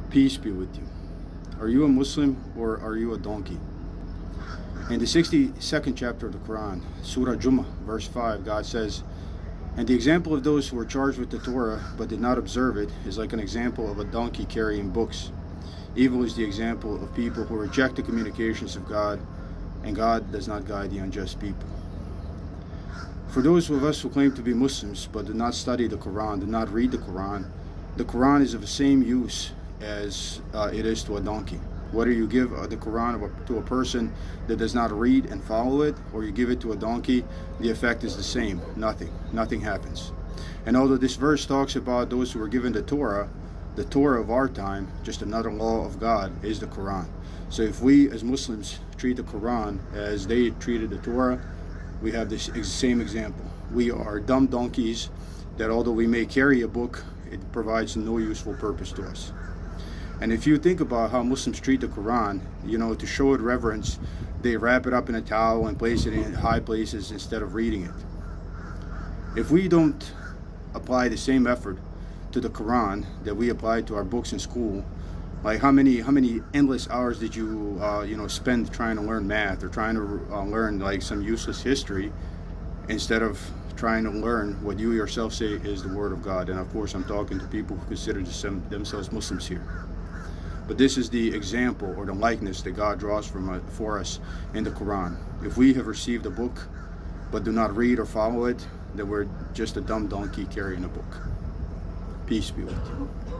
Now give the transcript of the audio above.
Peace be with you. Are you a Muslim or are you a donkey? In the 62nd chapter of the Quran, Surah Jummah, verse 5, God says, "And the example of those who were charged with the Torah but did not observe it is like an example of a donkey carrying books. Evil is the example of people who reject the communications of God, and God does not guide the unjust people." For those of us who claim to be Muslims but do not study the Quran, do not read the Quran is of the same use as it is to a donkey. Whether you give the Quran to a person that does not read and follow it, or you give it to a donkey, the effect is the same. Nothing happens. And although this verse talks about those who were given the Torah of our time, just another law of God, is the Quran. So if we as Muslims treat the Quran as they treated the Torah, we have this same example. We are dumb donkeys that, although we may carry a book, it provides no useful purpose to us. And if you think about how Muslims treat the Quran, to show it reverence, they wrap it up in a towel and place it in high places instead of reading it. If we don't apply the same effort to the Quran that we apply to our books in school, like how many endless hours did you spend trying to learn math or trying to learn like some useless history instead of trying to learn what you yourself say is the Word of God? And of course, I'm talking to people who consider themselves Muslims here. But this is the example or the likeness that God draws for us in the Quran. If we have received a book but do not read or follow it, then we're just a dumb donkey carrying a book. Peace be with you.